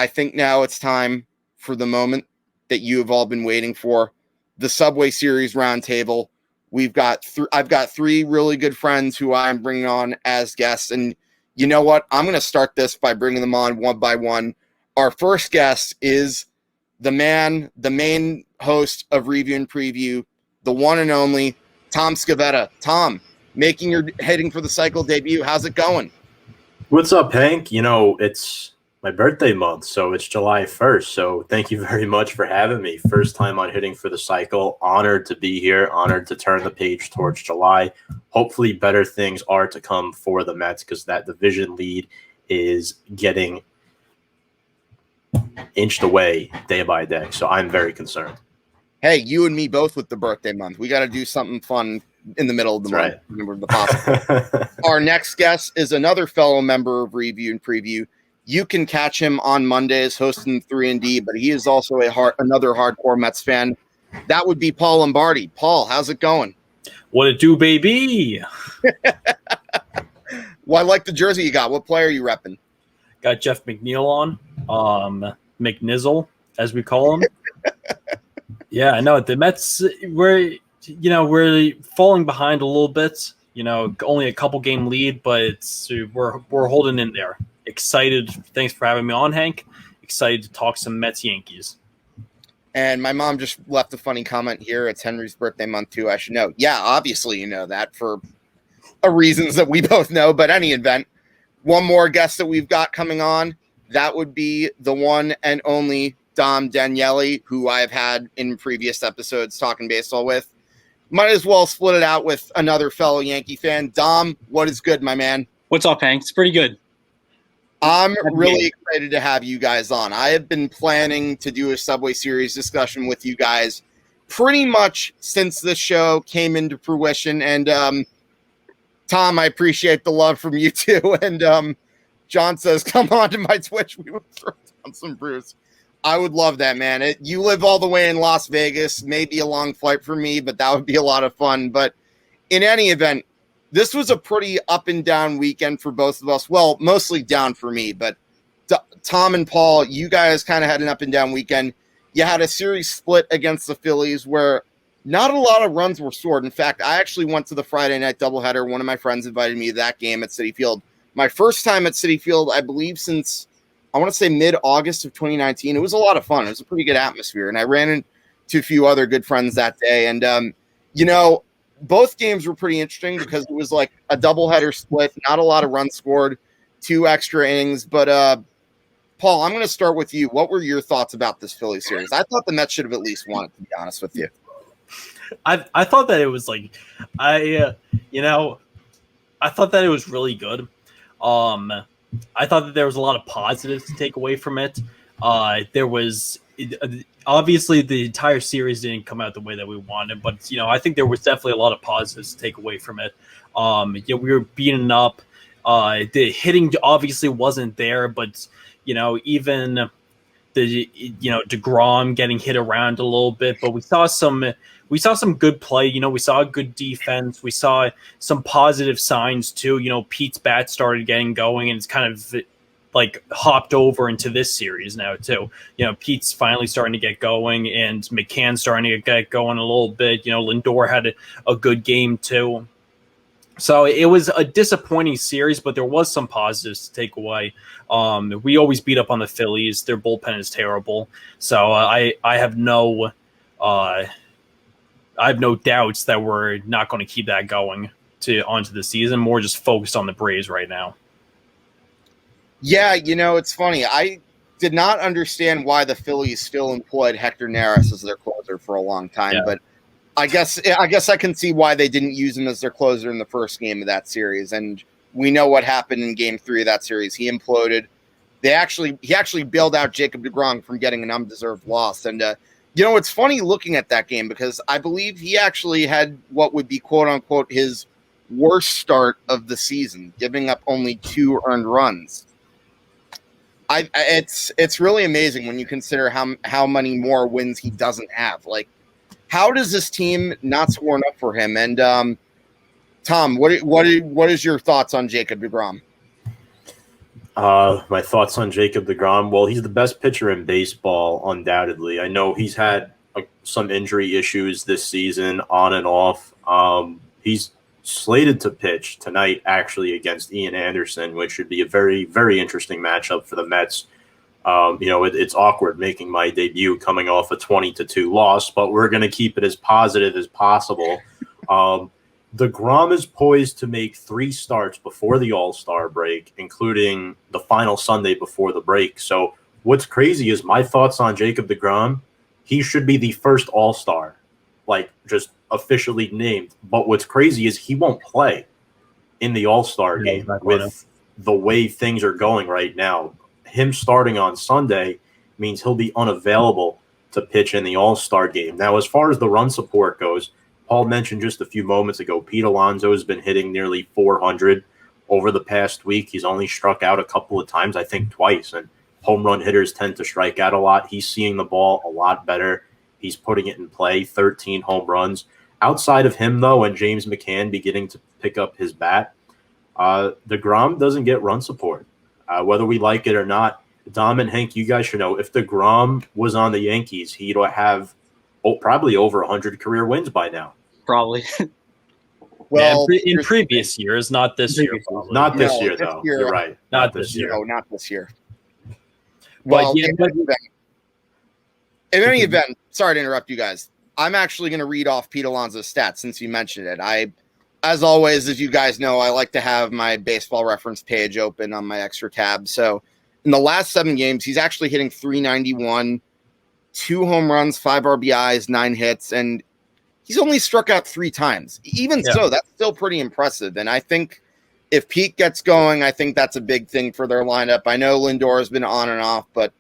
I think now it's time for the moment that you have all been waiting for, the Subway Series Roundtable. I've got three really good friends who I'm bringing on as guests, and you know what? I'm going to start this by bringing them on one by one. Our first guest is the main host of Review and Preview, the one and only Tom Scavetta. Tom, making your heading for the cycle debut. How's it going? What's up, Hank? You know, it's my birthday month, so it's July 1st. So thank you very much for having me. First time on Hitting for the Cycle. Honored to be here. Honored to turn the page towards July. Hopefully better things are to come for the Mets because that division lead is getting inched away day by day. So I'm very concerned. Hey, you and me both with the birthday month. We got to do something fun in the middle of the month. Remember the possible. Our next guest is another fellow member of Review and Preview. You can catch him on Mondays hosting 3&D, but he is also another hardcore Mets fan. That would be Paul Lombardi. Paul, how's it going? What it do, baby? Well, I like the jersey you got. What player are you repping? Got Jeff McNeil on, McNizzle, as we call him. Yeah, I know. The Mets, we're falling behind a little bit. You know, only a couple game lead, but we're holding in there. Excited. Thanks for having me on, Hank. Excited to talk some Mets Yankees. And my mom just left a funny comment here. It's Henry's birthday month too. I should know. Yeah, obviously you know that for reasons that we both know. But any event, one more guest that we've got coming on. That would be the one and only Dom Daniele, who I've had in previous episodes talking baseball with. Might as well split it out with another fellow Yankee fan. Dom, what is good, my man? What's up, Hank? It's pretty good. I'm really excited to have you guys on. I have been planning to do a Subway Series discussion with you guys pretty much since this show came into fruition. And Tom, I appreciate the love from you too. And John says, come on to my Twitch. We will throw down some brews. I would love that, man. You live all the way in Las Vegas. Maybe a long flight for me, but that would be a lot of fun. But in any event, this was a pretty up and down weekend for both of us. Well, mostly down for me, but Tom and Paul, you guys kind of had an up and down weekend. You had a series split against the Phillies where not a lot of runs were scored. In fact, I actually went to the Friday night doubleheader. One of my friends invited me to that game at Citi Field. My first time at Citi Field, I believe, since I want to say mid-August of 2019. It was a lot of fun. It was a pretty good atmosphere, and I ran into a few other good friends that day. And, both games were pretty interesting because it was like a doubleheader split, not a lot of runs scored, 2 extra innings. But, Paul, I'm going to start with you. What were your thoughts about this Philly series? I thought the Mets should have at least won it, to be honest with you. I thought that it was like I thought that it was really good. I thought that there was a lot of positives to take away from it. There was obviously the entire series didn't come out the way that we wanted, but I think there was definitely a lot of positives to take away from it. We were beaten up. The hitting obviously wasn't there, but even the DeGrom getting hit around a little bit, but we saw some good play. We saw good defense. We saw some positive signs too. Pete's bat started getting going, and it's kind of like hopped over into this series now too. Pete's finally starting to get going, and McCann's starting to get going a little bit. Lindor had a good game too. So it was a disappointing series, but there was some positives to take away. We always beat up on the Phillies. Their bullpen is terrible. So I have no doubts that we're not going to keep that going onto the season. More just focused on the Braves right now. Yeah, it's funny. I did not understand why the Phillies still employed Hector Neris as their closer for a long time, but I guess I can see why they didn't use him as their closer in the first game of that series. And we know what happened in Game 3 of that series. He imploded. He actually bailed out Jacob deGrom from getting an undeserved loss. And it's funny looking at that game because I believe he actually had what would be quote unquote his worst start of the season, giving up only 2 earned runs. It's really amazing when you consider how many more wins he doesn't have. Like, how does this team not score enough for him? And Tom, what is your thoughts on Jacob deGrom? My thoughts on Jacob deGrom. Well, he's the best pitcher in baseball, undoubtedly. I know he's had some injury issues this season, on and off. He's slated to pitch tonight, actually, against Ian Anderson, which should be a very, very interesting matchup for the Mets. It's awkward making my debut coming off a 20-2 loss, but we're going to keep it as positive as possible. DeGrom is poised to make 3 starts before the All-Star break, including the final Sunday before the break. So what's crazy is my thoughts on Jacob deGrom. He should be the first All-Star, just officially named. But what's crazy is he won't play in the All-Star game with the way things are going right now. Him starting on Sunday means he'll be unavailable to pitch in the All-Star game. Now, as far as the run support goes, Paul mentioned just a few moments ago, Pete Alonso has been hitting nearly 400 over the past week. He's only struck out a couple of times, I think twice, and home run hitters tend to strike out a lot. He's seeing the ball a lot better. He's putting it in play, 13 home runs. Outside of him, though, and James McCann beginning to pick up his bat, DeGrom doesn't get run support. Whether we like it or not, Dom and Hank, you guys should know, if DeGrom was on the Yankees, he'd have probably over 100 career wins by now. Probably. Well, in previous years, not this year. Probably. Not this year, though. You're right. Not this year. No, not this year. Well, in any event, sorry to interrupt you guys. I'm actually going to read off Pete Alonso's stats since you mentioned it. As always, as you guys know, I like to have my baseball reference page open on my extra tab. So in the last 7 games, he's actually hitting .391, 2 home runs, 5 RBIs, 9 hits, and he's only struck out 3 times. Even so, that's still pretty impressive. And I think if Pete gets going, I think that's a big thing for their lineup. I know Lindor has been on and off, but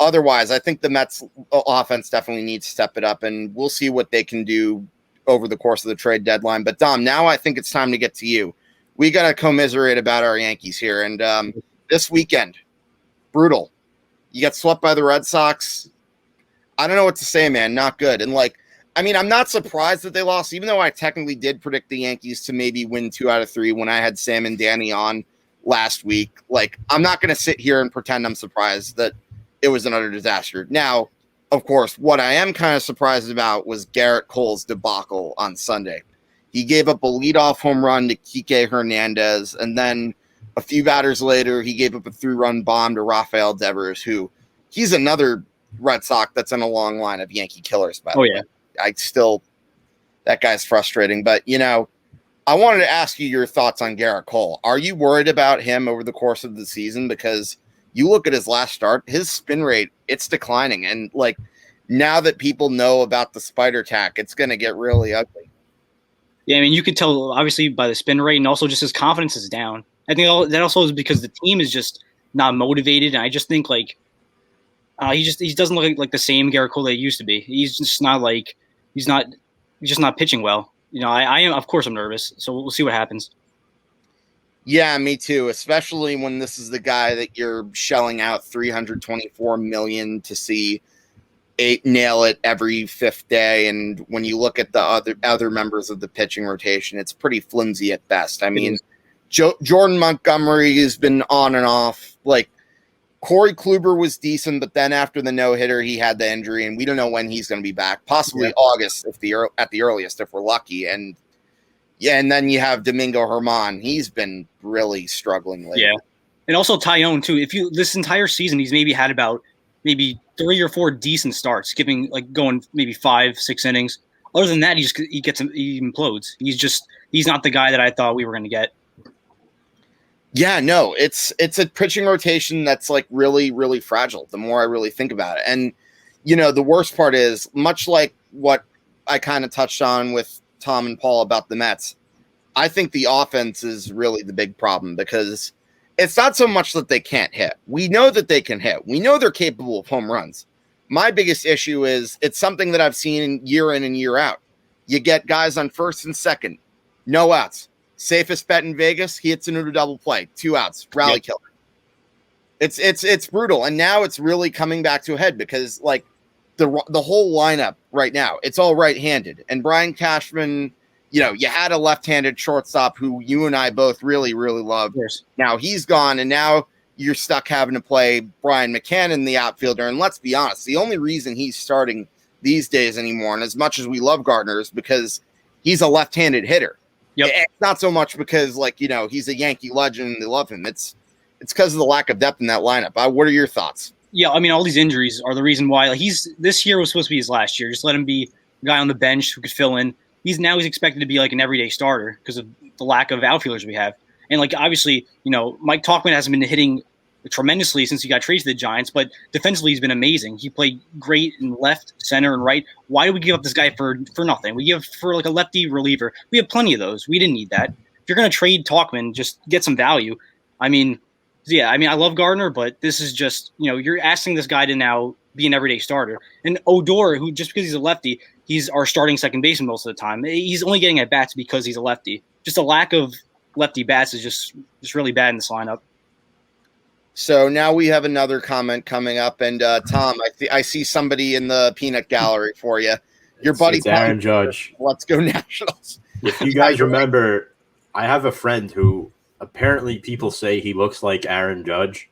otherwise, I think the Mets offense definitely needs to step it up, and we'll see what they can do over the course of the trade deadline. But Dom, now I think it's time to get to you. We got to commiserate about our Yankees here. And this weekend, brutal. You get swept by the Red Sox. I don't know what to say, man. Not good. And I'm not surprised that they lost, even though I technically did predict the Yankees to maybe win 2 out of 3 when I had Sam and Danny on last week. I'm not going to sit here and pretend I'm surprised that it was an utter disaster. Now, of course, what I am kind of surprised about was Garrett Cole's debacle on Sunday. He gave up a leadoff home run to Kike Hernandez, and then a few batters later, he gave up a 3-run bomb to Rafael Devers, who he's another Red Sox that's in a long line of Yankee killers, by the way. That guy's frustrating. But, I wanted to ask you your thoughts on Garrett Cole. Are you worried about him over the course of the season? Because you look at his last start, his spin rate, it's declining. And now that people know about the spider tack, it's going to get really ugly. Yeah, I mean, you could tell obviously by the spin rate, and also just his confidence is down. I think that also is because the team is just not motivated. And I just think he doesn't look like the same Garrett Cole that he used to be. He's just not he's just not pitching well. I am, of course I'm nervous. So we'll see what happens. Yeah, me too, especially when this is the guy that you're shelling out $324 million to see nail it every 5th day. And when you look at the other members of the pitching rotation, it's pretty flimsy at best. I mean, Jordan Montgomery has been on and off. Corey Kluber was decent, but then after the no-hitter, he had the injury, and we don't know when he's going to be back. Possibly August at the earliest, if we're lucky. And then you have Domingo Germán. He's been really struggling lately. Yeah, and also Tyone too. This entire season, he's maybe had about 3 or 4 decent starts, going maybe 5-6 innings. Other than that, he implodes. He's not the guy that I thought we were going to get. Yeah, no, it's a pitching rotation that's really, really fragile. The more I really think about it, and the worst part is, much like what I kind of touched on with Tom and Paul about the Mets, I think the offense is really the big problem, because it's not so much that they can't hit. We know that they can hit. We know they're capable of home runs. My biggest issue is it's something that I've seen year in and year out. You get guys on first and second, no outs. Safest bet in Vegas, he hits into a double play, 2 outs, rally killer. It's brutal, and now it's really coming back to a head, because the whole lineup right now, it's all right-handed. And Brian Cashman, you had a left-handed shortstop who you and I both really, really love. Yes. Now he's gone, and now you're stuck having to play Brian McCann, the outfielder. And let's be honest, the only reason he's starting these days anymore, and as much as we love Gardner, is because he's a left-handed hitter. Yep. It's not so much because, like, he's a Yankee legend and they love him. It's because of the lack of depth in that lineup. What are your thoughts? Yeah, I mean, all these injuries are the reason why. Like, this year was supposed to be his last year. Just let him be a guy on the bench who could fill in. He's expected to be like an everyday starter because of the lack of outfielders we have. And like, obviously, Mike Tauchman hasn't been hitting tremendously since he got traded to the Giants, but defensively he's been amazing. He played great in left, center, and right. Why do we give up this guy for nothing? We give for like a lefty reliever. We have plenty of those. We didn't need that. If you're going to trade Tauchman, just get some value. I mean, I love Gardner, but this is just, you're asking this guy to now be an everyday starter. And Odor, who just because he's a lefty, he's our starting second baseman most of the time. He's only getting at bats because he's a lefty. Just a lack of lefty bats is just really bad in this lineup. So now we have another comment coming up, and Tom, I see somebody in the peanut gallery for you. Your buddy it's Aaron Judge. Let's go Nationals. If you guys remember, I have a friend who apparently people say he looks like Aaron Judge.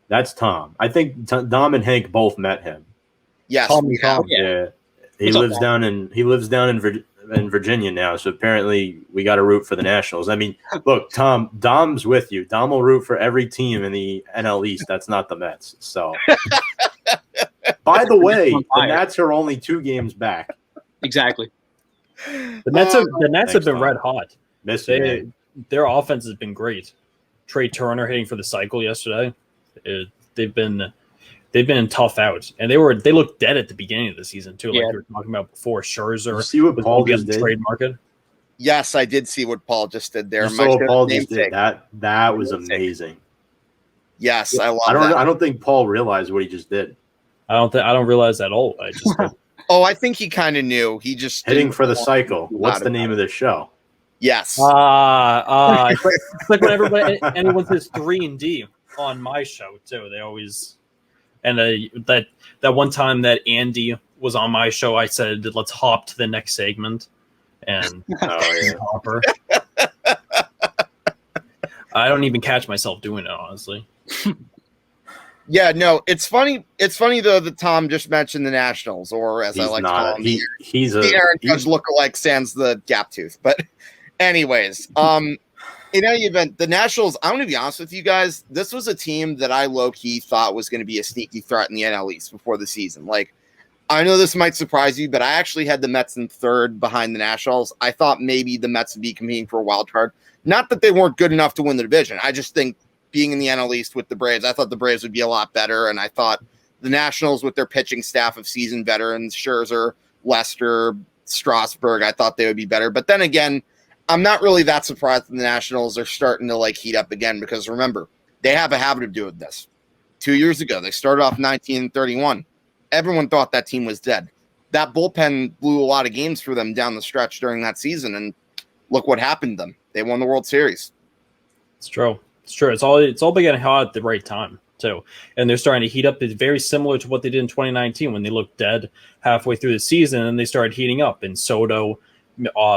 That's Tom. I think Dom and Hank both met him. Yes, yeah. He lives down in Virginia now, so apparently we got to root for the Nationals. I mean, look, Dom's with you. Dom will root for every team in the NL East. That's not the Mets. So, by the way, the Nats are only 2 games back. Exactly. The Nets have been red hot. Their offense has been great. Trey Turner hitting for the cycle yesterday. They've been in tough outs, and they looked dead at the beginning of the season too. Like you were talking about before. Scherzer. You see what Paul just did? Trade market. Yes, I did see what Paul just did there. Paul just did. That was amazing. Yes, I love that. I don't think Paul realized what he just did. I don't realize at all. I just Oh, I think he kind of knew. He just hitting for the cycle. What's the name of this show? Yes. It's like when anyone says 3-D on my show too. They always that one time that Andy was on my show, I said let's hop to the next segment, and hopper. I don't even catch myself doing it, honestly. Yeah, no, it's funny. It's funny though that Tom just mentioned the Nationals, or as I like to call him, he's the Aaron Judge lookalike sans the gap tooth. But anyways, in any event, the Nationals, I'm going to be honest with you guys, this was a team that I low-key thought was going to be a sneaky threat in the NL East before the season. Like, I know this might surprise you, but I actually had the Mets in third behind the Nationals. I thought maybe the Mets would be competing for a wild card. Not that they weren't good enough to win the division. I just think being in the NL East with the Braves, I thought the Braves would be a lot better, and I thought the Nationals with their pitching staff of seasoned veterans, Scherzer, Lester, Strasburg, I thought they would be better. But then again, I'm not really that surprised that the Nationals are starting to like heat up again, because remember, they have a habit of doing this. 2 years ago, they started off 19-31. Everyone thought that team was dead. That bullpen blew a lot of games for them down the stretch during that season, and look what happened to them. They won the World Series. It's true. It's true. It's all been getting hot at the right time too, and they're starting to heat up. It's very similar to what they did in 2019 when they looked dead halfway through the season, and they started heating up. And Soto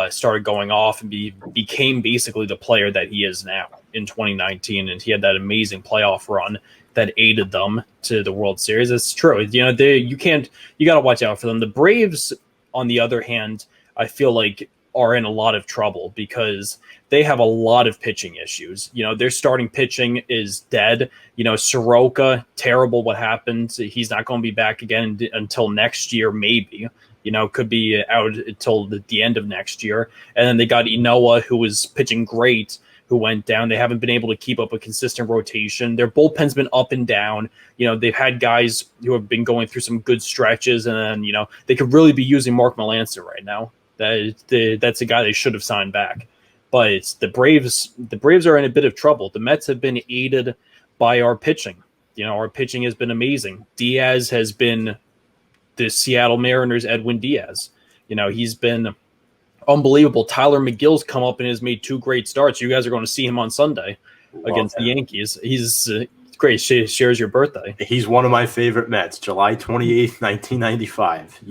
started going off and became basically the player that he is now in 2019, and he had that amazing playoff run that aided them to the World Series. It's true. You got to watch out for them. The Braves, on the other hand, I feel like are in a lot of trouble because they have a lot of pitching issues. Their starting pitching is dead. Soroka, terrible what happened. He's not going to be back again until next year, maybe. Could be out until the end of next year. And then they got Inoa, who was pitching great, who went down. They haven't been able to keep up a consistent rotation. Their bullpen's been up and down. They've had guys who have been going through some good stretches, and then, they could really be using Mark Melancon right now. That's a guy they should have signed back. But the Braves are in a bit of trouble. The Mets have been aided by our pitching. Our pitching has been amazing. Diaz has been the Seattle Mariners' Edwin Diaz. He's been unbelievable. Tyler McGill's come up and has made 2 great starts. You guys are going to see him on Sunday against the Yankees. He's great. Shares your birthday. He's one of my favorite Mets. July 28th, 1995.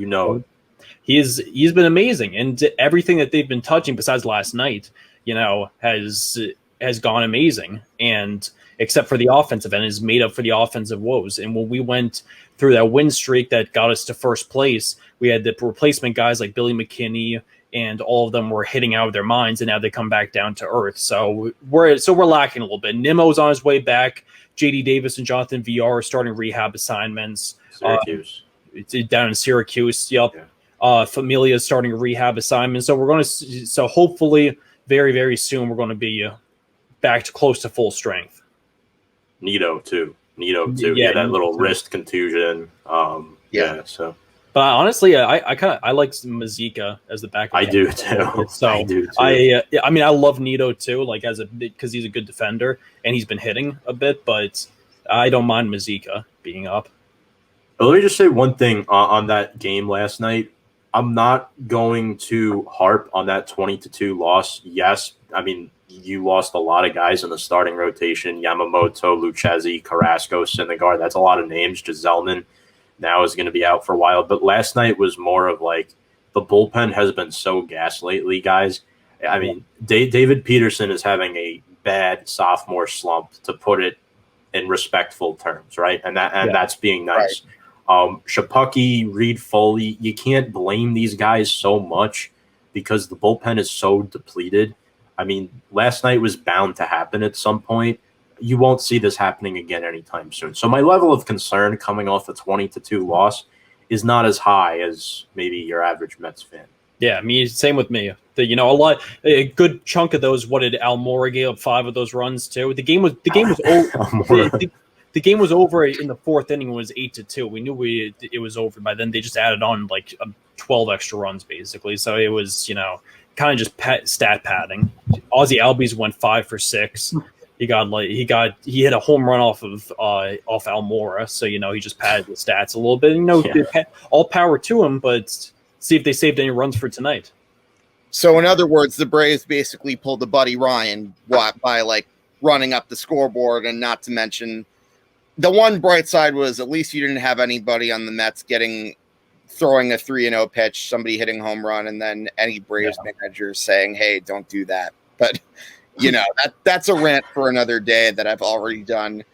He's been amazing, and everything that they've been touching besides last night, has gone amazing. And except for the offensive end, is made up for the offensive woes. And when we went through that win streak that got us to first place, we had the replacement guys like Billy McKinney, and all of them were hitting out of their minds, and now they come back down to earth. So we're lacking a little bit. Nimo's on his way back. JD Davis and Jonathan VR are starting rehab assignments. Syracuse. Down in Syracuse. Yep. Yeah. Familia is starting a rehab assignment. So hopefully very, very soon we're going to be back to close to full strength. Nito too. Yeah, that little wrist contusion. So. But honestly, I like Mazika as the backup. I do too. So I do too. I mean, I love Nito too, like because he's a good defender and he's been hitting a bit, but I don't mind Mazika being up. Let me just say one thing on that game last night. I'm not going to harp on that 20-2 loss. Yes, I mean, you lost a lot of guys in the starting rotation: Yamamoto, Lucchesi, Carrasco, Syndergaard. That's a lot of names. Giseleman now is going to be out for a while. But last night was more of like the bullpen has been so gassed lately, guys. I mean, David Peterson is having a bad sophomore slump, to put it in respectful terms, right? And that's being nice. Right. Shapucky, Reed Foley, you can't blame these guys so much because the bullpen is so depleted. I mean, last night was bound to happen at some point. You won't see this happening again anytime soon. So my level of concern coming off a 20-2 loss is not as high as maybe your average Mets fan. Yeah, I mean, same with me. A good chunk of those. What did Almora gave up 5 of those runs too? The game was over. The game was over in the 4th inning. It was 8-2. We knew it was over by then. They just added on like 12 extra runs basically. So it was kind of just stat padding. Ozzie Albies went 5 for 6. He hit a home run off Almora, so he just padded the stats a little bit. All power to him, but see if they saved any runs for tonight. So in other words, the Braves basically pulled the Buddy Ryan by like running up the scoreboard, and not to mention the one bright side was at least you didn't have anybody on the Mets throwing a 3-0 pitch, somebody hitting home run, and then any Braves manager saying, "Hey, don't do that." But that's a rant for another day that I've already done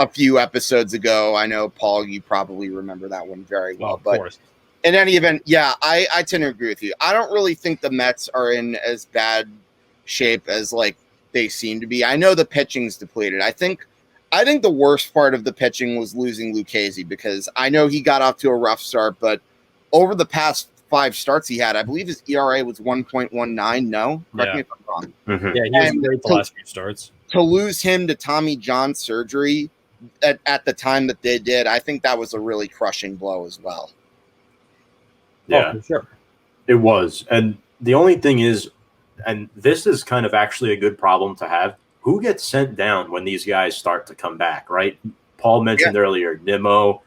a few episodes ago. I know, Paul, you probably remember that one very well. Of course. In any event, I tend to agree with you. I don't really think the Mets are in as bad shape as like they seem to be. I know the pitching's depleted. I think the worst part of the pitching was losing Lucchesi, because I know he got off to a rough start, but over the past 5 starts he had, I believe his ERA was 1.19. No, correct me if I'm wrong. Mm-hmm. Yeah, he was great the last few starts. To lose him to Tommy John surgery at the time that they did, I think that was a really crushing blow as well. Yeah, for sure. It was. And the only thing is, and this is kind of actually a good problem to have, who gets sent down when these guys start to come back, right? Paul mentioned earlier, Nimmo,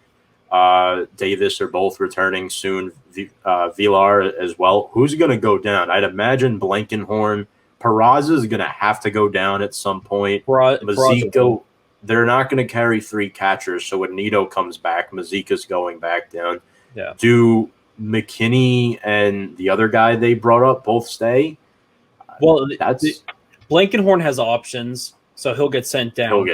Davis are both returning soon, Villar as well. Who's going to go down? I'd imagine Blankenhorn. Peraza is going to have to go down at some point. Mazika, they're not going to carry 3 catchers, so when Nito comes back, Mazika's going back down. Yeah. Do McKinney and the other guy they brought up both stay? Well, Blankenhorn has options, so he'll get sent down.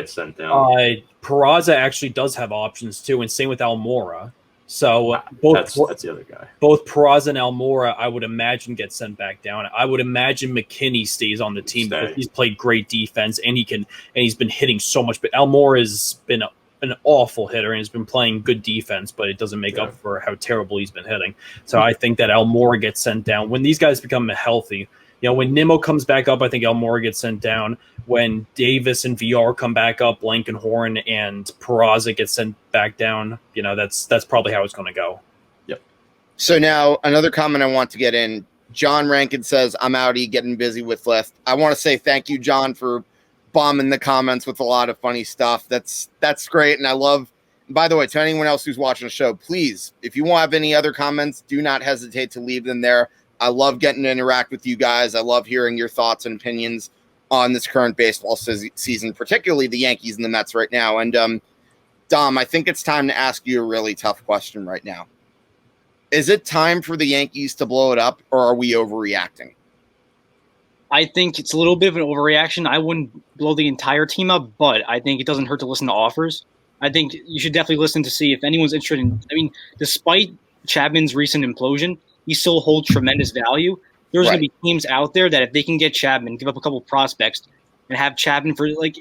Peraza actually does have options too, and same with Almora. So that's the other guy. Both Peraza and Almora, I would imagine, get sent back down. I would imagine McKinney stays on the team because he's played great defense and he's been hitting so much. But Almora has been an awful hitter and has been playing good defense, but it doesn't make up for how terrible he's been hitting. So I think that Almora gets sent down when these guys become healthy. When Nimmo comes back up, I think Almora gets sent down. When Davis and VR come back up, Blankenhorn and Peraza get sent back down. That's probably how it's going to go. Yep. So now another comment I want to get in. John Rankin says, "I'm outie, getting busy with Lyft." I want to say thank you, John, for bombing the comments with a lot of funny stuff. That's great, and I love. By the way, to anyone else who's watching the show, please, if you have any other comments, do not hesitate to leave them there. I love getting to interact with you guys. I love hearing your thoughts and opinions on this current baseball season, particularly the Yankees and the Mets right now. And Dom, I think it's time to ask you a really tough question right now. Is it time for the Yankees to blow it up, or are we overreacting? I think it's a little bit of an overreaction. I wouldn't blow the entire team up, but I think it doesn't hurt to listen to offers. I think you should definitely listen to see if anyone's interested in. I mean, despite Chapman's recent implosion, he still holds tremendous value. There's going to be teams out there that if they can get Chapman, give up a couple of prospects, and have Chapman for like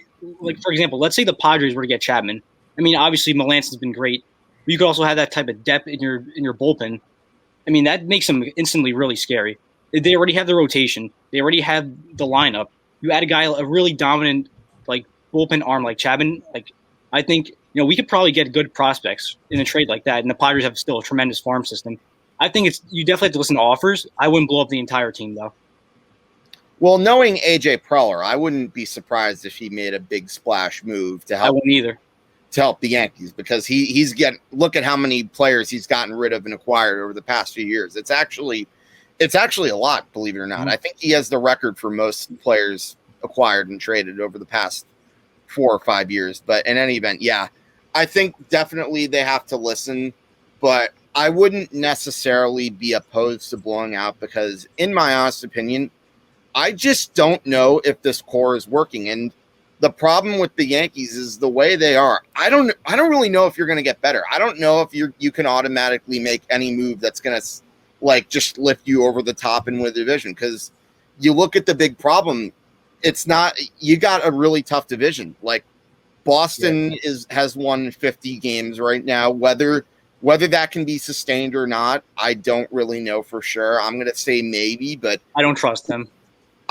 for example, let's say the Padres were to get Chapman. I mean, obviously Melancon's been great, but you could also have that type of depth in your bullpen. I mean, that makes them instantly really scary. They already have the rotation. They already have the lineup. You add a really dominant like bullpen arm like Chapman. Like I think we could probably get good prospects in a trade like that. And the Padres have still a tremendous farm system. I think you definitely have to listen to offers. I wouldn't blow up the entire team though. Well, knowing AJ Preller, I wouldn't be surprised if he made a big splash move to help. I wouldn't either. To help the Yankees, because he's look at how many players he's gotten rid of and acquired over the past few years. It's actually a lot, believe it or not. I think he has the record for most players acquired and traded over the past 4 or 5 years. But in any event, yeah, I think definitely they have to listen, but I wouldn't necessarily be opposed to blowing out, because in my honest opinion, I just don't know if this core is working. And the problem with the Yankees is the way they are. I don't really know if you're going to get better. I don't know if you can automatically make any move that's going to just lift you over the top and win the division. Because you look at the big problem, it's not. You got a really tough division. Like Boston has won 50 games right now. Whether that can be sustained or not, I don't really know for sure. I'm going to say maybe, but I don't trust them.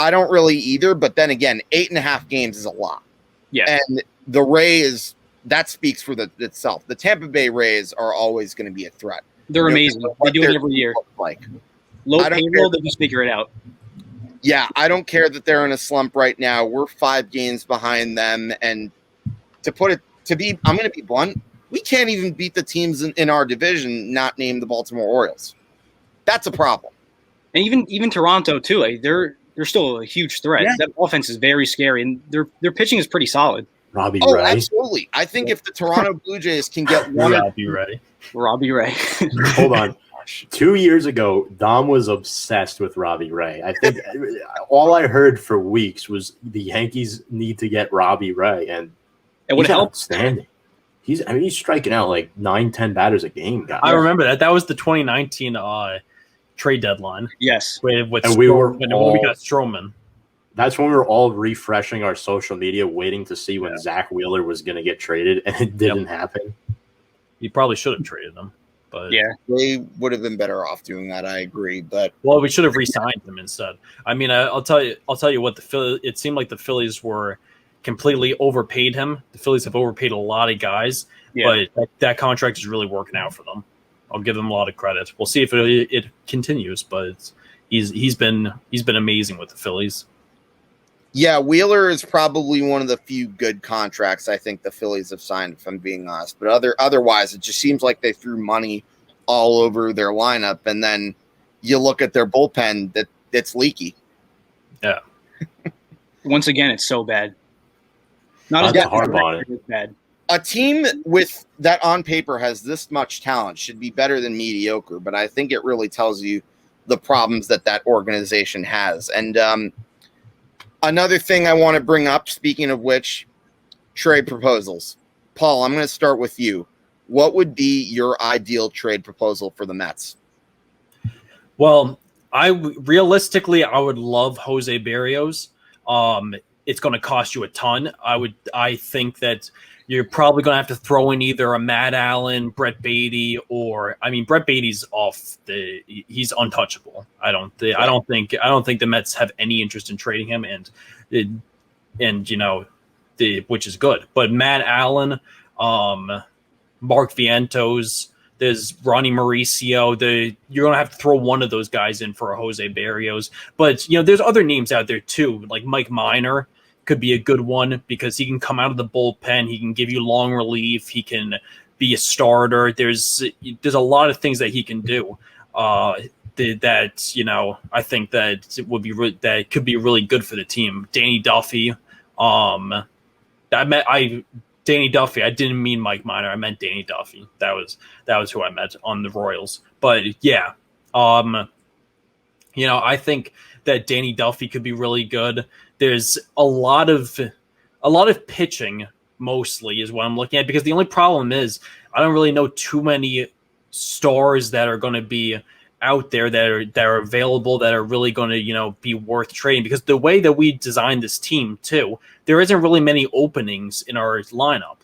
I don't really either, but then again, 8.5 games is a lot. Yeah. And the Rays, that speaks for itself. The Tampa Bay Rays are always going to be a threat. They're amazing. They do it every year. Low payroll, they just figure it out. Yeah, I don't care that they're in a slump right now. We're 5 games behind them, and I'm going to be blunt, we can't even beat the teams in our division not named the Baltimore Orioles. That's a problem. And even Toronto too. They're still a huge threat. Yeah. That offense is very scary, and their pitching is pretty solid. Robbie Ray. Absolutely. I think if the Toronto Blue Jays can get one. Robbie Ray. Hold on. 2 years ago, Dom was obsessed with Robbie Ray. I think all I heard for weeks was the Yankees need to get Robbie Ray, and it would help. Outstanding. He's striking out like 9-10 batters a game, guys. I remember that. That was the 2019 trade deadline. Yes. When we got Stroman. That's when we were all refreshing our social media, waiting to see when Zach Wheeler was going to get traded, and it didn't happen. You probably should have traded him, but they would have been better off doing that. I agree, but we should have re-signed him instead. I mean, I'll tell you what, it seemed like the Phillies were completely overpaid him. The Phillies have overpaid a lot of guys, but that contract is really working out for them. I'll give them a lot of credit. We'll see if it continues, but he's been amazing with the Phillies. Yeah, Wheeler is probably one of the few good contracts I think the Phillies have signed, if I'm being honest. But otherwise, it just seems like they threw money all over their lineup, and then you look at their bullpen that it's leaky. Yeah. Once again, it's so bad. Not as hard on it. It's bad. A team with that on paper has this much talent should be better than mediocre, but I think it really tells you the problems that organization has. And another thing I want to bring up, speaking of which, trade proposals. Paul, I'm going to start with you. What would be your ideal trade proposal for the Mets? Well, realistically, I would love Jose Barrios. It's going to cost you a ton. I think that you're probably going to have to throw in either a Matt Allen, Brett Beatty, Brett Beatty's he's untouchable. I don't think the Mets have any interest in trading him, which is good. But Matt Allen, Mark Vientos, there's Ronnie Mauricio. You're going to have to throw one of those guys in for a Jose Barrios. But there's other names out there too, like Mike Minor could be a good one because he can come out of the bullpen. He can give you long relief. He can be a starter. There's a lot of things that he can do. I think that it would be that could be really good for the team. Danny Duffy. Danny Duffy. I didn't mean Mike Minor. I meant Danny Duffy. That was who I meant on the Royals. But yeah, I think that Danny Duffy could be really good. There's a lot of pitching mostly is what I'm looking at, because the only problem is I don't really know too many stars that are going to be out there that are available that are really going to be worth trading, because the way that we designed this team too, there isn't really many openings in our lineup.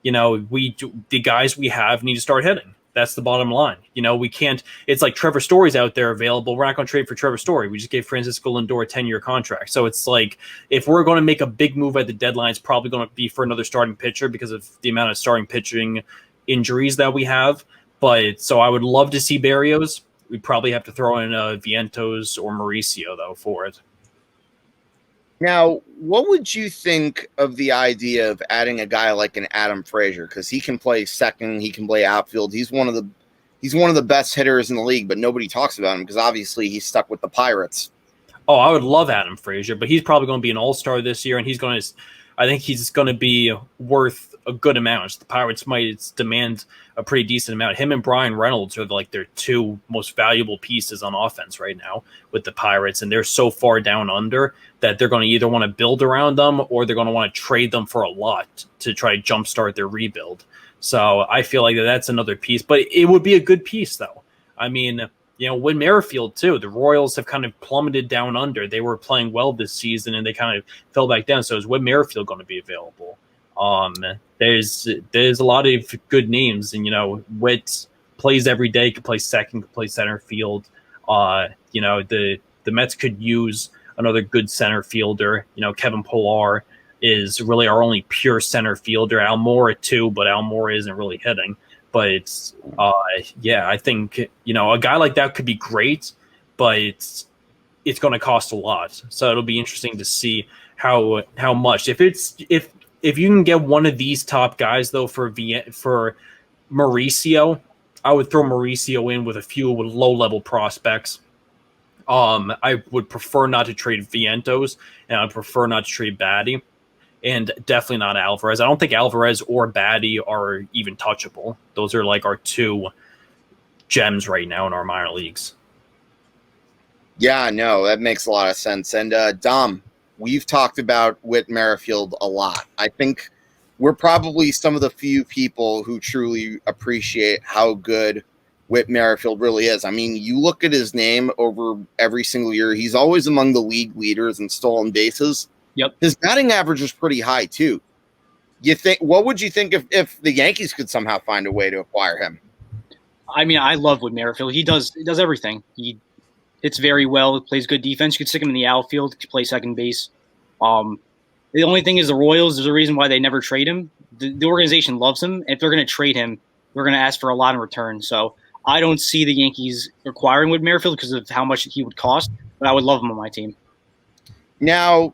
The guys we have need to start hitting. That's the bottom line. We can't. It's like Trevor Story's out there available. We're not going to trade for Trevor Story. We just gave Francisco Lindor a 10-year contract. So it's like, if we're going to make a big move at the deadline, it's probably going to be for another starting pitcher because of the amount of starting pitching injuries that we have. But so I would love to see Barrios. We'd probably have to throw in Vientos or Mauricio though for it. Now, what would you think of the idea of adding a guy like an Adam Frazier? Because he can play second, he can play outfield. He's one of the best hitters in the league, but nobody talks about him because obviously he's stuck with the Pirates. Oh, I would love Adam Frazier, but he's probably going to be an all-star this year, and I think he's going to be worth a good amount. The Pirates might demand a pretty decent amount. Him and Brian Reynolds are like their two most valuable pieces on offense right now with the Pirates, and they're so far down under that they're going to either want to build around them or they're going to want to trade them for a lot to try to jumpstart their rebuild. So I feel like that's another piece, but it would be a good piece though. I mean, Whit Merrifield too. The Royals have kind of plummeted down under. They were playing well this season and they kind of fell back down. So is Whit Merrifield going to be available? There's a lot of good names, and Whit plays every day. Could play second, could play center field. The Mets could use another good center fielder. Kevin Pillar is really our only pure center fielder. Almora too, but Almora isn't really hitting. But I think a guy like that could be great, but it's going to cost a lot. So it'll be interesting to see how much. If you can get one of these top guys though for Mauricio, I would throw Mauricio in with a few low-level prospects. I would prefer not to trade Vientos, and I'd prefer not to trade Batty, and definitely not Alvarez. I don't think Alvarez or Batty are even touchable. Those are like our two gems right now in our minor leagues. Yeah, no, that makes a lot of sense. And Dom, we've talked about Whit Merrifield a lot. I think we're probably some of the few people who truly appreciate how good Whit Merrifield really is. I mean, you look at his name over every single year, he's always among the league leaders in stolen bases. Yep. His batting average is pretty high too. What would you think if the Yankees could somehow find a way to acquire him? I mean, I love Whit Merrifield. He does everything. He hits very well, plays good defense. You could stick him in the outfield, he could play second base. The only thing is the Royals, there's a reason why they never trade him. The organization loves him. If they're going to trade him, we're going to ask for a lot in return. So I don't see the Yankees acquiring Whit Merrifield because of how much he would cost, but I would love him on my team. Now,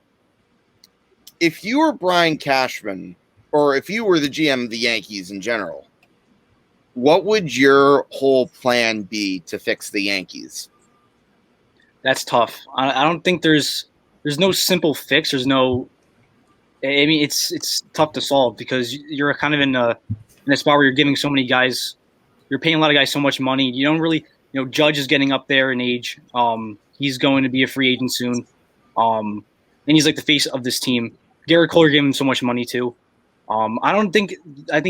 if you were Brian Cashman, or if you were the GM of the Yankees in general, what would your whole plan be to fix the Yankees? That's tough. I don't think there's no simple fix. There's no. I mean, it's tough to solve because you're kind of in a spot where you're giving so many guys. You're paying a lot of guys so much money. You don't really, Judge is getting up there in age. He's going to be a free agent soon. And he's like the face of this team. Garrett Cole gave him so much money too. I think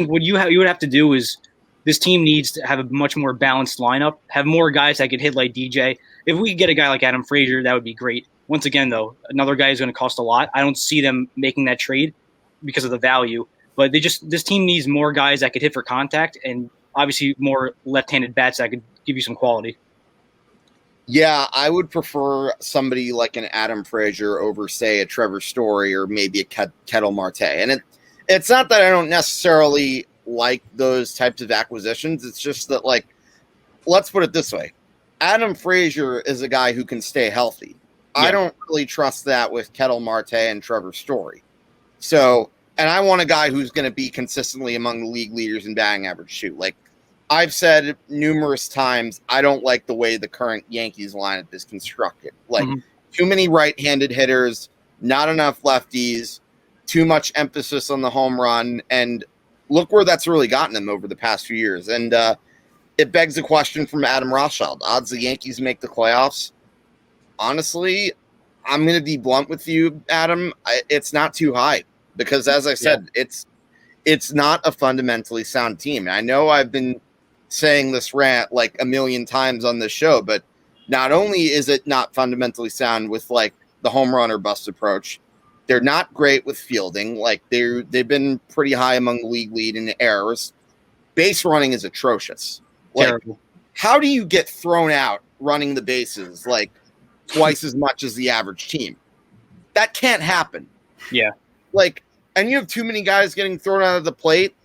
what you would have to do is this team needs to have a much more balanced lineup, have more guys that could hit like DJ. If we could get a guy like Adam Frazier, that would be great. Once again, though, another guy is going to cost a lot. I don't see them making that trade because of the value. But this team needs more guys that could hit for contact and obviously more left-handed bats that could give you some quality. Yeah, I would prefer somebody like an Adam Frazier over, say, a Trevor Story or maybe a Ketel Marte. And it's not that I don't necessarily like those types of acquisitions. It's just that, like, let's put it this way. Adam Frazier is a guy who can stay healthy. Yeah. I don't really trust that with Ketel Marte and Trevor Story. So, and I want a guy who's going to be consistently among the league leaders in batting average too. Like I've said numerous times, I don't like the way the current Yankees lineup is constructed. Like too many right-handed hitters, not enough lefties, too much emphasis on the home run. And look where that's really gotten them over the past few years. And it begs a question from Adam Rothschild. Odds the Yankees make the playoffs? Honestly, I'm going to be blunt with you, Adam. It's not too high because, as I said, it's not a fundamentally sound team. And I know I've been saying this rant like a million times on this show, but not only is it not fundamentally sound with like the home run or bust approach, they're not great with fielding. Like they've been pretty high among the league lead in errors. Base running is atrocious. Like, Terrible. how do you get thrown out running the bases like twice as much as the average team? That can't happen. Yeah. Like, and you have too many guys getting thrown out of the plate.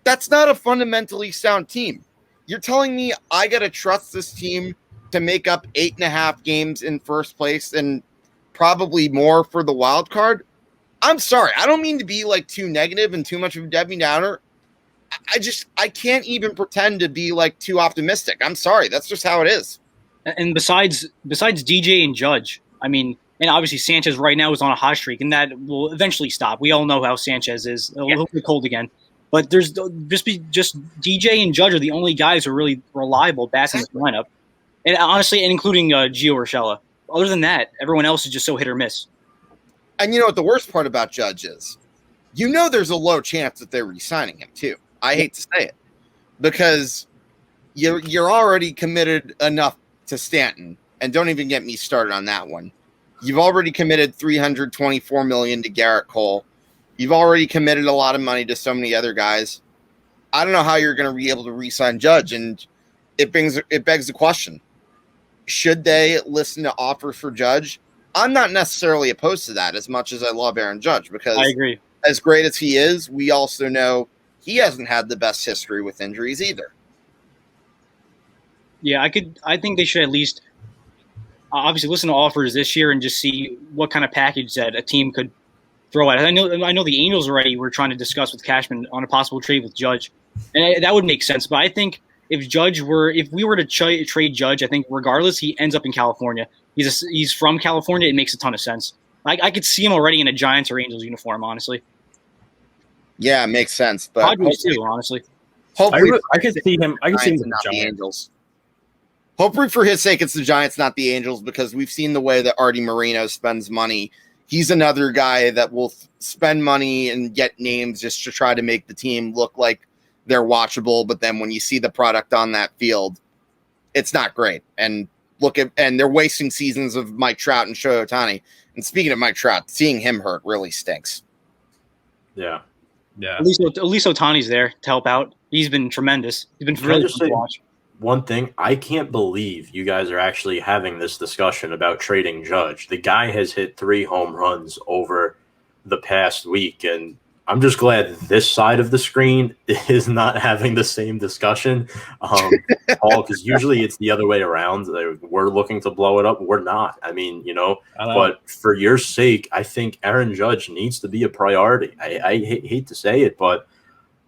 That's not a fundamentally sound team. You're telling me I got to trust this team to make up 8.5 games in first place and probably more for the wild card? I'm sorry. I don't mean to be like too negative and too much of a Debbie Downer. I can't even pretend to be like too optimistic. I'm sorry. That's just how it is. And besides DJ and Judge, I mean, and obviously Sanchez right now is on a hot streak, and that will eventually stop. We all know how Sanchez is. He'll be cold again. But there's just DJ and Judge are the only guys who are really reliable bats in this lineup. And honestly, and including Gio Urshela. Other than that, everyone else is just so hit or miss. And you know what the worst part about Judge is? You know there's a low chance that they're re-signing him too. I hate to say it. Because you're already committed enough to Stanton. And don't even get me started on that one. You've already committed $324 million to Garrett Cole. You've already committed a lot of money to so many other guys. I don't know how you're going to be able to re-sign Judge, and it begs the question: should they listen to offers for Judge? I'm not necessarily opposed to that as much as I love Aaron Judge, because I agree. As great as he is, we also know he hasn't had the best history with injuries either. Yeah, I think they should at least obviously listen to offers this year and just see what kind of package that a team could throw at it. I know the Angels already were trying to discuss with Cashman on a possible trade with Judge, and that would make sense. But I think if we were to trade Judge, I think regardless he ends up in California. He's from California. It makes a ton of sense. I could see him already in a Giants or Angels uniform, honestly. Yeah, it makes sense. But Padres too, honestly. Hopefully, I could see him. I could see him with not the the Giants. Angels. Hopefully, for his sake, it's the Giants, not the Angels, because we've seen the way that Artie Moreno spends money. He's another guy that will spend money and get names just to try to make the team look like they're watchable. But then when you see the product on that field, it's not great. And they're wasting seasons of Mike Trout and Shohei Ohtani. And speaking of Mike Trout, seeing him hurt really stinks. Yeah. Yeah. At least Ohtani's there to help out. He's been tremendous. He's been really fun to watch. One thing, I can't believe you guys are actually having this discussion about trading Judge. The guy has hit 3 home runs over the past week, and I'm just glad this side of the screen is not having the same discussion, Paul, because usually it's the other way around. We're looking to blow it up. We're not. I mean, but for your sake, I think Aaron Judge needs to be a priority. I hate to say it, but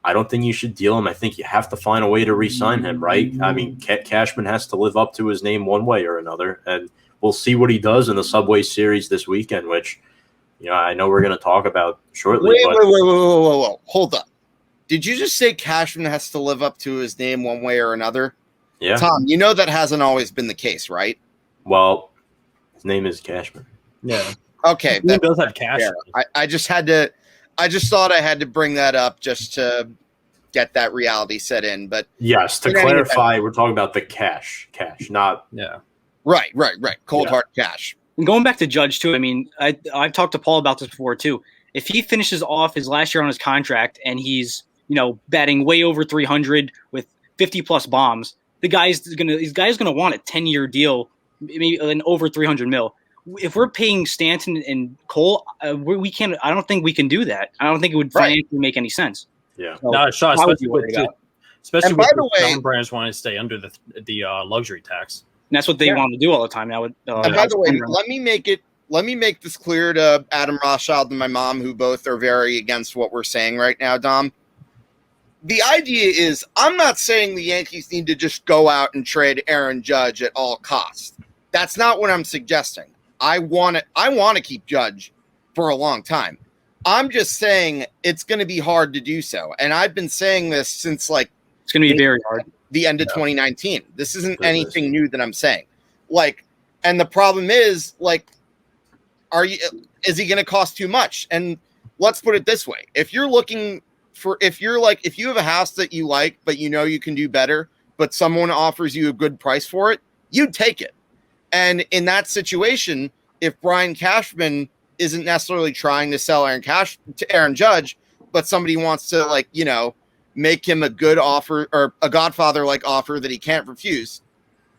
I don't think you should deal him. I think you have to find a way to re-sign him, right? I mean, Cashman has to live up to his name one way or another, and we'll see what he does in the Subway Series this weekend, which, I know we're going to talk about shortly. Whoa. Hold up. Did you just say Cashman has to live up to his name one way or another? Yeah. Tom, that hasn't always been the case, right? Well, his name is Cashman. Yeah. Okay. He does have Cashman. I just thought I had to bring that up just to get that reality set in. But yes, to clarify, we're talking about the cash, not right. Cold hard cash. And going back to Judge too, I mean, I've talked to Paul about this before too. If he finishes off his last year on his contract and he's batting way over 300 with 50 plus bombs, these guys gonna want a 10-year deal, maybe an over 300 mil. If we're paying Stanton and Cole, we can't. I don't think we can do that. I don't think it would financially make any sense. Yeah, so especially with the brands wanting to stay under the luxury tax. And that's what they want to do all the time now. And by the way, let me make this clear to Adam Rothschild and my mom, who both are very against what we're saying right now, Dom. The idea is, I'm not saying the Yankees need to just go out and trade Aaron Judge at all costs. That's not what I'm suggesting. I want to keep Judge for a long time. I'm just saying it's going to be hard to do so. And I've been saying this since it's going to be very hard. The end of 2019. This isn't anything new that I'm saying. And the problem is, is he going to cost too much? And let's put it this way. If you have a house that you like, but you know you can do better, but someone offers you a good price for it, you'd take it. And in that situation, if Brian Cashman isn't necessarily trying to sell Aaron Judge, but somebody wants to make him a good offer or a Godfather-like offer that he can't refuse,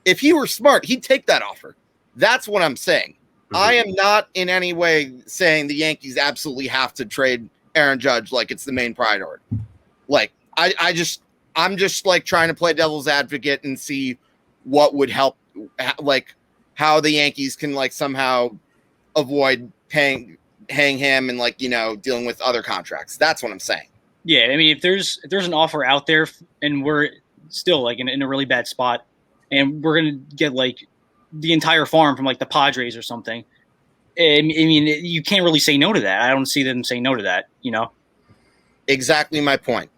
if he were smart, he'd take that offer. That's what I'm saying. Mm-hmm. I am not in any way saying the Yankees absolutely have to trade Aaron Judge like it's the main priority. Like I'm just like trying to play devil's advocate and see what would help, like how the Yankees can like somehow avoid hang him and dealing with other contracts. That's what I'm saying. Yeah, I mean, if there's an offer out there and we're still like in a really bad spot, and we're gonna get like the entire farm from like the Padres or something, I mean, you can't really say no to that. I don't see them saying no to that. Exactly my point.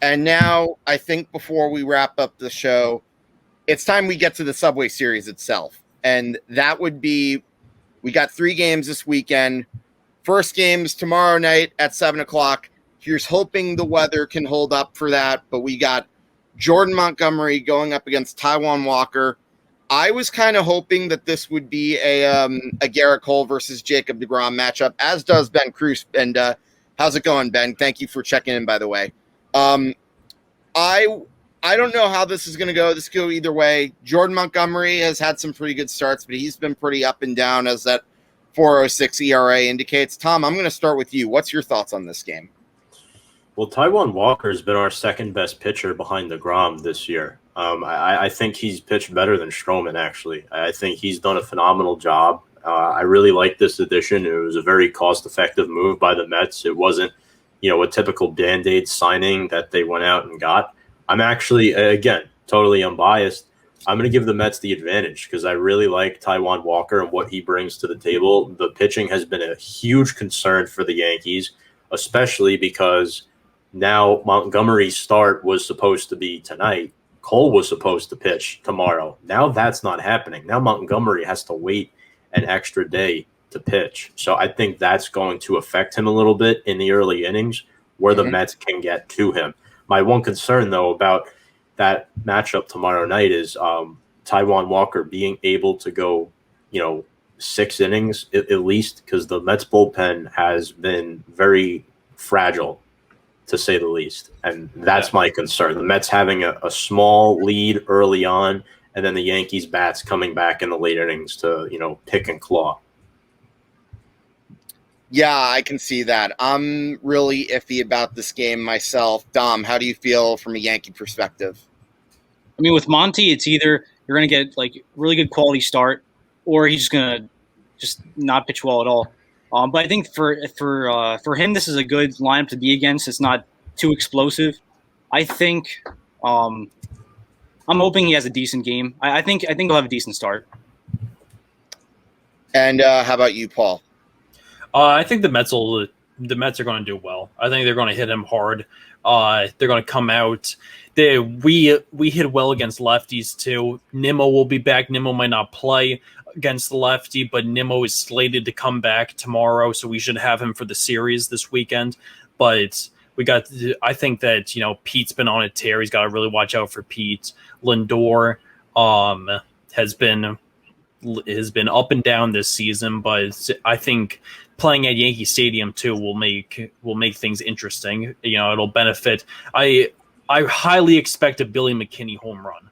And now I think before we wrap up the show, it's time we get to the Subway Series itself, and that would be, we got 3 games this weekend. First game's tomorrow night at 7:00. Here's hoping the weather can hold up for that. But we got Jordan Montgomery going up against Taijuan Walker. I was kind of hoping that this would be a Garrett Cole versus Jacob deGrom matchup, as does Ben Cruz. And how's it going, Ben? Thank you for checking in, by the way. I don't know how this is going to go. This could go either way. Jordan Montgomery has had some pretty good starts, but he's been pretty up and down, as that 4.06 ERA indicates. Tom, I'm going to start with you. What's your thoughts on this game? Well, Taijuan Walker has been our second best pitcher behind deGrom this year. I think he's pitched better than Stroman, actually. I think he's done a phenomenal job. I really like this addition. It was a very cost-effective move by the Mets. It wasn't, a typical Band-Aid signing that they went out and got. I'm actually, again, totally unbiased. I'm going to give the Mets the advantage because I really like Taijuan Walker and what he brings to the table. The pitching has been a huge concern for the Yankees, especially because now Montgomery's start was supposed to be tonight. Cole was supposed to pitch tomorrow. Now that's not happening. Now Montgomery has to wait an extra day to pitch. So I think that's going to affect him a little bit in the early innings where the Mets can get to him. My one concern, though, about that matchup tomorrow night is Taijuan Walker being able to go, 6 innings at least, because the Mets bullpen has been very fragile, to say the least. And that's my concern. The Mets having a small lead early on, and then the Yankees bats coming back in the late innings to, pick and claw. Yeah, I can see that. I'm really iffy about this game myself. Dom, how do you feel from a Yankee perspective? I mean, with Monty, it's either you're going to get like really good quality start, or he's just going to just not pitch well at all. But I think for him, this is a good lineup to be against. It's not too explosive. I think I'm hoping he has a decent game. I think he'll have a decent start. And how about you, Paul? I think the Mets are going to do well. I think they're going to hit him hard. They're going to come out. We hit well against lefties too. Nimmo will be back. Nimmo might not play against the lefty, but Nimmo is slated to come back tomorrow, so we should have him for the series this weekend. But I think that Pete's been on a tear. He's got to really watch out for Pete. Lindor has been up and down this season, but I think playing at Yankee Stadium too will make things interesting. It'll benefit. I highly expect a Billy McKinney home run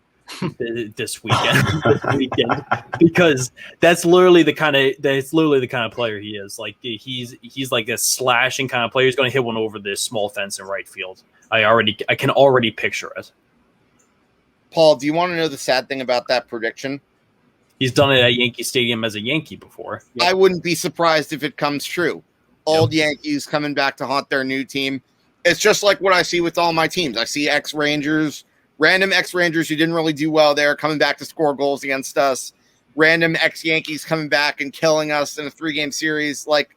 this weekend, because that's literally the kind of player he is. Like he's like a slashing kind of player. He's going to hit one over this small fence in right field. I can already picture it. Paul, do you want to know the sad thing about that prediction? He's done it at Yankee Stadium as a Yankee before. Yeah. I wouldn't be surprised if it comes true. Old Yankees coming back to haunt their new team. It's just like what I see with all my teams. I see ex-Rangers, random ex-Rangers who didn't really do well there, coming back to score goals against us. Random ex-Yankees coming back and killing us in a 3-game series. Like,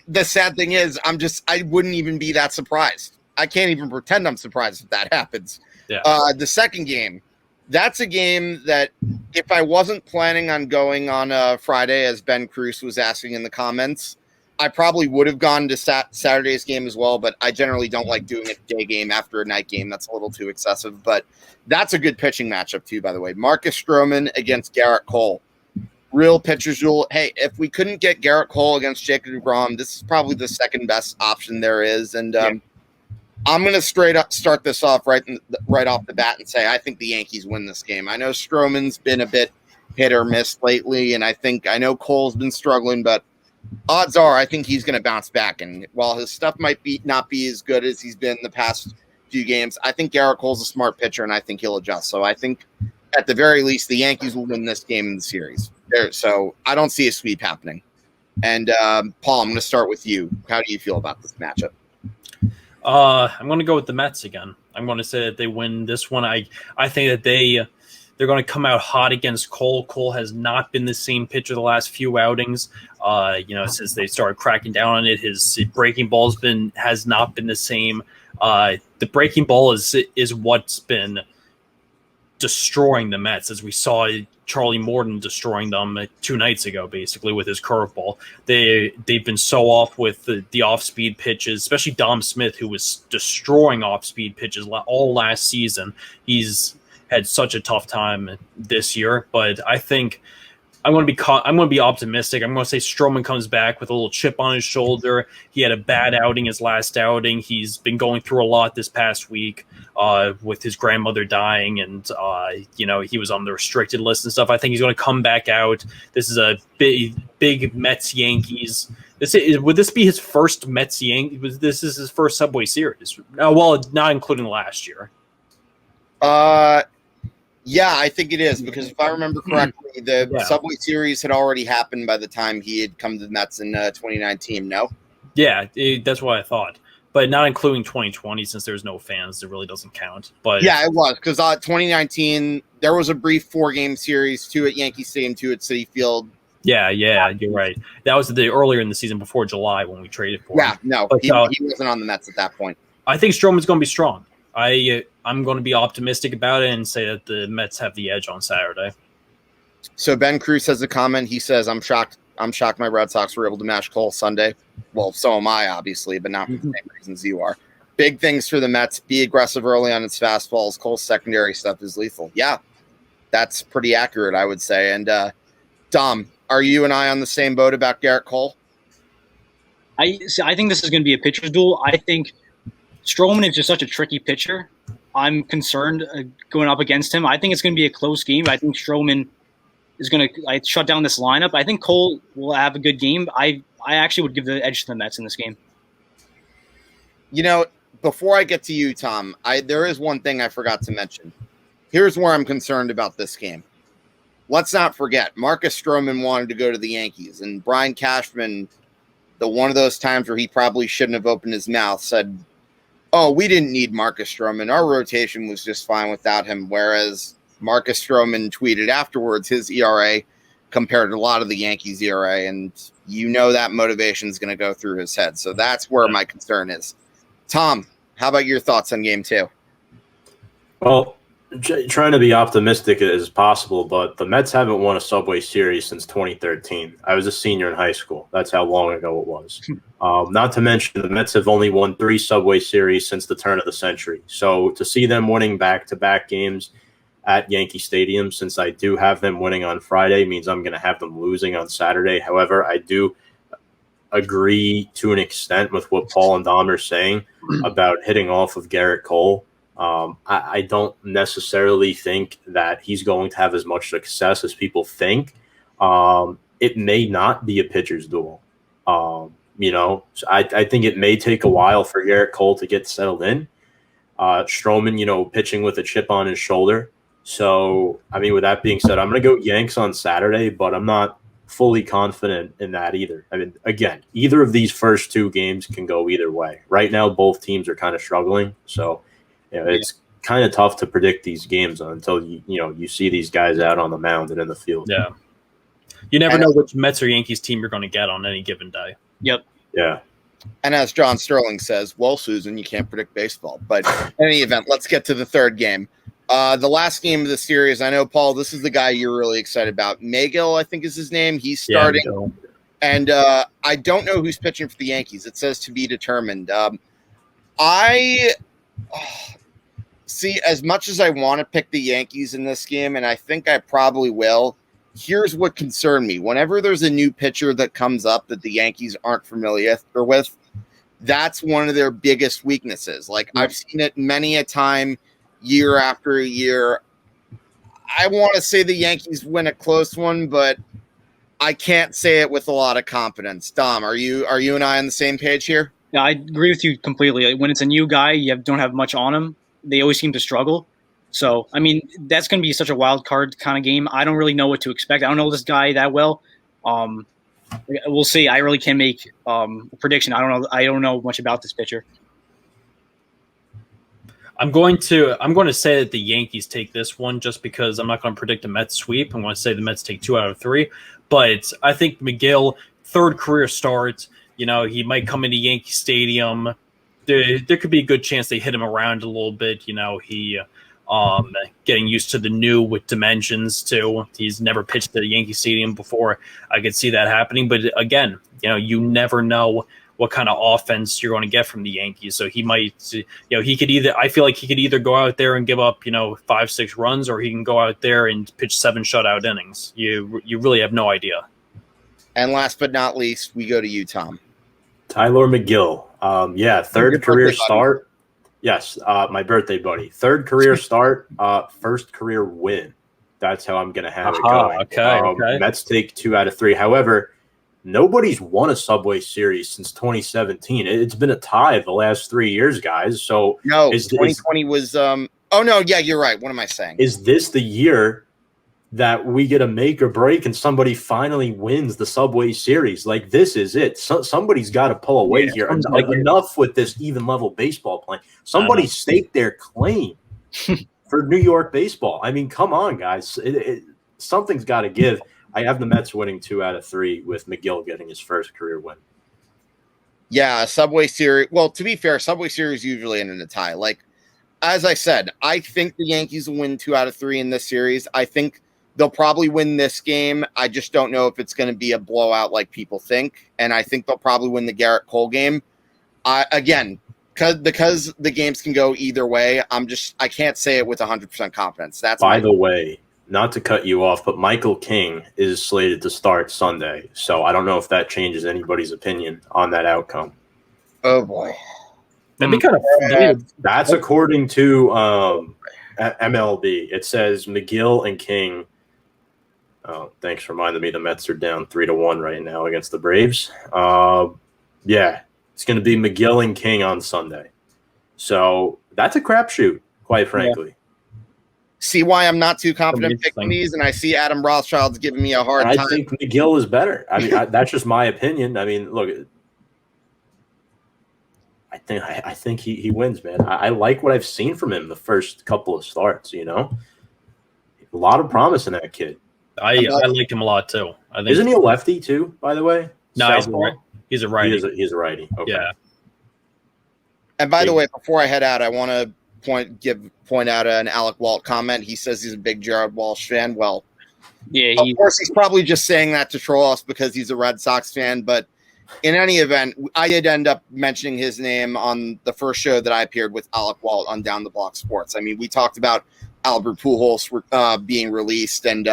the sad thing is, I wouldn't even be that surprised. I can't even pretend I'm surprised if that happens. Yeah. The second game, that's a game that if I wasn't planning on going on Friday, as Ben Cruz was asking in the comments, I probably would have gone to Saturday's game as well, but I generally don't like doing a day game after a night game. That's a little too excessive, but that's a good pitching matchup too, by the way. Marcus Stroman against Garrett Cole. Real pitchers duel. Hey, if we couldn't get Garrett Cole against Jacob deGrom, this is probably the second best option there is. And I'm going to straight up start this off right off the bat and say I think the Yankees win this game. I know Stroman's been a bit hit or miss lately, and I know Cole's been struggling, but odds are I think he's going to bounce back. And while his stuff might not be as good as he's been the past few games, I think Garrett Cole's a smart pitcher, and I think he'll adjust. So I think at the very least the Yankees will win this game in the series. So I don't see a sweep happening. And Paul, I'm going to start with you. How do you feel about this matchup? I'm going to go with the Mets again. I'm going to say that they win this one. I think that they're going to come out hot against Cole. Cole has not been the same pitcher the last few outings. Since they started cracking down on it, his breaking ball has not been the same. The breaking ball is what's been destroying the Mets, as we saw Charlie Morton destroying them 2 nights ago, basically with his curveball. They've been so off with the off-speed pitches, especially Dom Smith, who was destroying off-speed pitches all last season. He's had such a tough time this year, but I think I'm going to be optimistic. I'm going to say Stroman comes back with a little chip on his shoulder. He had a bad outing his last outing. He's been going through a lot this past week with his grandmother dying, and he was on the restricted list and stuff. I think he's going to come back out. This is a big Mets Yankees. Would this be his first Mets Yankees? This is his first Subway Series. Well, not including last year. Yeah, I think it is, because if I remember correctly, the Subway Series had already happened by the time he had come to the Mets in 2019, no? Yeah, that's what I thought. But not including 2020, since there's no fans, it really doesn't count. But yeah, it was, because 2019, there was a brief 4-game series, 2 at Yankee Stadium, 2 at Citi Field. Yeah, you're right. That was earlier in the season before July when we traded for him. Yeah, no, but, he wasn't on the Mets at that point. I think Stroman's going to be strong. I'm going to be optimistic about it and say that the Mets have the edge on Saturday. So Ben Cruz has a comment. He says, I'm shocked my Red Sox were able to match Cole Sunday. Well, so am I, obviously, but not for the same reasons you are. Big things for the Mets. Be aggressive early on its fastballs. Cole's secondary stuff is lethal. Yeah, that's pretty accurate, I would say. And Dom, are you and I on the same boat about Garrett Cole? I think this is going to be a pitcher's duel. I think Stroman is just such a tricky pitcher. I'm concerned going up against him. I think it's going to be a close game. I think Stroman is going to shut down this lineup. I think Cole will have a good game. I actually would give the edge to the Mets in this game. Before I get to you, Tom, there is one thing I forgot to mention. Here's where I'm concerned about this game. Let's not forget, Marcus Stroman wanted to go to the Yankees, and Brian Cashman, one of those times where he probably shouldn't have opened his mouth, said, "Oh, we didn't need Marcus Stroman. Our rotation was just fine without him." Whereas Marcus Stroman tweeted afterwards his ERA compared to a lot of the Yankees' ERA, and that motivation is going to go through his head. So that's where my concern is. Tom, how about your thoughts on Game 2? Well, trying to be optimistic as possible, but the Mets haven't won a Subway Series since 2013. I was a senior in high school. That's how long ago it was. Not to mention, the Mets have only won 3 Subway Series since the turn of the century. So to see them winning back-to-back games at Yankee Stadium, since I do have them winning on Friday, means I'm going to have them losing on Saturday. However, I do agree to an extent with what Paul and Dom are saying about hitting off of Garrett Cole. I don't necessarily think that he's going to have as much success as people think. It may not be a pitcher's duel. So I think it may take a while for Garrett Cole to get settled in. Stroman, pitching with a chip on his shoulder. So, with that being said, I'm going to go Yanks on Saturday, but I'm not fully confident in that either. Again, either of these first 2 games can go either way. Right now, both teams are kind of struggling. So, it's kind of tough to predict these games until you see these guys out on the mound and in the field. Yeah, you never know which Mets or Yankees team you're going to get on any given day. Yep. Yeah. And as John Sterling says, well, Susan, you can't predict baseball. But in any event, let's get to the third game. The last game of the series, I know, Paul, this is the guy you're really excited about. Magill, I think is his name. He's starting. Yeah, And I don't know who's pitching for the Yankees. It says to be determined. I see, as much as I want to pick the Yankees in this game, and I think I probably will, here's what concerned me. Whenever there's a new pitcher that comes up that the Yankees aren't familiar with, that's one of their biggest weaknesses. Like, I've seen it many a time, year after year. I want to say the Yankees win a close one, but I can't say it with a lot of confidence. Dom, are you and I on the same page here? Yeah, I agree with you completely. When it's a new guy, don't have much on him. They always seem to struggle. So, I mean, that's going to be such a wild card kind of game. I don't really know what to expect. I don't know this guy that well. We'll see. I really can't make a prediction. I don't know much about this pitcher. I'm going to say that the Yankees take this one just because I'm not going to predict a Mets sweep. I'm going to say the Mets take 2 out of 3. But I think Magill, third career start, he might come into Yankee Stadium. There could be a good chance they hit him around a little bit. He getting used to the new with dimensions too. He's never pitched at a Yankee Stadium before. I could see that happening. But again, you never know what kind of offense you're going to get from the Yankees. So he might, I feel like he could either go out there and give up, 5-6 runs, or he can go out there and pitch 7 shutout innings. You really have no idea. And last but not least, we go to you, Tom. Tyler McGill. Third career start. Yes, my birthday buddy. Third career start, first career win. That's how I'm going to have it going. Okay. Mets take 2 out of 3. However, nobody's won a Subway Series since 2017. It's been a tie the last 3 years, guys. So no, 2020 was. Oh no, yeah, you're right. What am I saying? Is this the year that we get a make or break and somebody finally wins the Subway Series? Like, this is it. Somebody's got to pull away here. Like, enough with this even level baseball playing. Somebody stake their claim for New York baseball. I mean, come on, guys. Something's got to give. I have the Mets winning 2 out of 3 with McGill getting his first career win. Yeah, Subway Series. Well, to be fair, Subway Series usually end in a tie. Like, as I said, I think the Yankees will win 2 out of 3 in this series. I think they'll probably win this game. I just don't know if it's going to be a blowout like people think. And I think they'll probably win the Garrett Cole game. Again, because the games can go either way, I can't say it with 100% confidence. By the way, not to cut you off, but Michael King is slated to start Sunday. So I don't know if that changes anybody's opinion on that outcome. Oh, boy. That'd be kind of That's according to MLB. It says McGill and King. Oh, thanks for reminding me the Mets are down 3-1 right now against the Braves. It's going to be McGill and King on Sunday. So that's a crapshoot, quite frankly. Yeah. See why I'm not too confident picking these, and I see Adam Rothschild's giving me a hard time. I think McGill is better. I mean, that's just my opinion. I mean, look, I think he wins, man. I like what I've seen from him the first couple of starts. A lot of promise in that kid. I like him a lot too. I think isn't he a lefty too? By the way, no, he's a righty. He's a righty. Okay. Yeah. And by the way, before I head out, I want to point out an Alec Walt comment. He says he's a big Jared Walsh fan. Well, yeah, of course he's probably just saying that to troll us because he's a Red Sox fan. But in any event, I did end up mentioning his name on the first show that I appeared with Alec Walt on Down the Block Sports. I mean, we talked about Albert Pujols being released and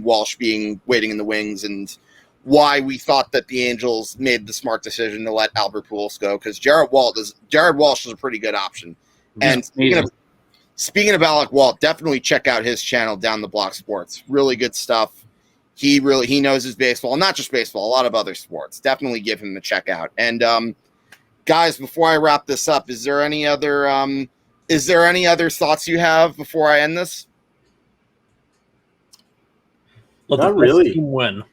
Walsh being waiting in the wings, and why we thought that the Angels made the smart decision to let Albert Pujols go, because Jared Walsh is a pretty good option. And speaking of Alec Walt, definitely check out his channel, Down the Block Sports. Really good stuff. He knows his baseball, not just baseball, a lot of other sports. Definitely give him a check out. And guys, before I wrap this up, is there any other thoughts you have before I end this? Not really. Team win.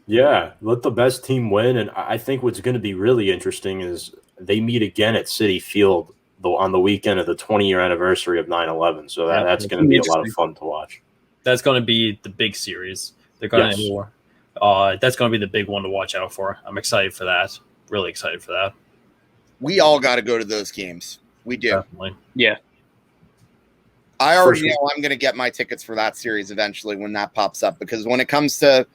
Yeah, let the best team win. And I think what's going to be really interesting is they meet again at Citi Field on the weekend of the 20-year anniversary of 9/11. So that's going to be a lot of fun to watch. That's going to be the big series. They're going to that's going to be the big one to watch out for. I'm excited for that. Really excited for that. We all got to go to those games. We do. Definitely. Yeah. I already sure. know I'm going to get my tickets for that series eventually when that pops up, because when it comes to,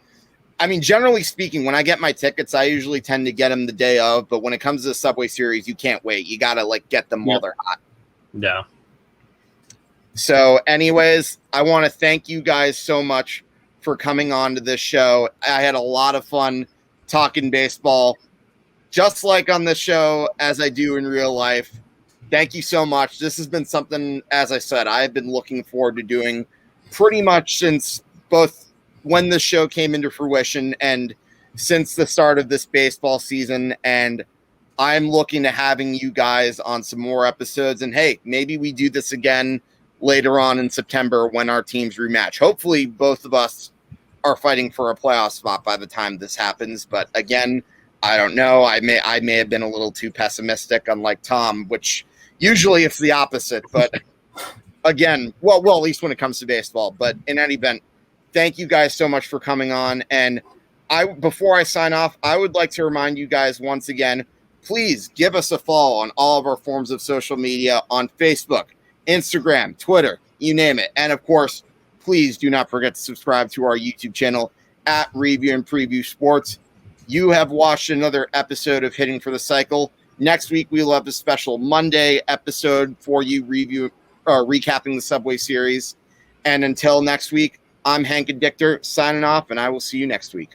I mean, generally speaking, when I get my tickets, I usually tend to get them the day of, but when it comes to the Subway Series, you can't wait. You got to like get them while they're hot. Yeah. So anyways, I want to thank you guys so much for coming on to this show. I had a lot of fun talking baseball, just like on the show as I do in real life. Thank you so much. This has been something, as I said, I've been looking forward to doing pretty much since both when the show came into fruition and since the start of this baseball season. And I'm looking to having you guys on some more episodes. And hey, maybe we do this again later on in September when our teams rematch. Hopefully both of us are fighting for a playoff spot by the time this happens. But again, I don't know. I may have been a little too pessimistic, unlike Tom, which usually it's the opposite. But again, well, at least when it comes to baseball. But in any event, thank you guys so much for coming on. And before I sign off, I would like to remind you guys once again, please give us a follow on all of our forms of social media on Facebook, Instagram, Twitter, you name it. And of course, please do not forget to subscribe to our YouTube channel at Review and Preview Sports. You have watched another episode of Hitting for the Cycle. Next week, we will have a special Monday episode for you recapping the Subway Series. And until next week, I'm Hank Addictor signing off, and I will see you next week.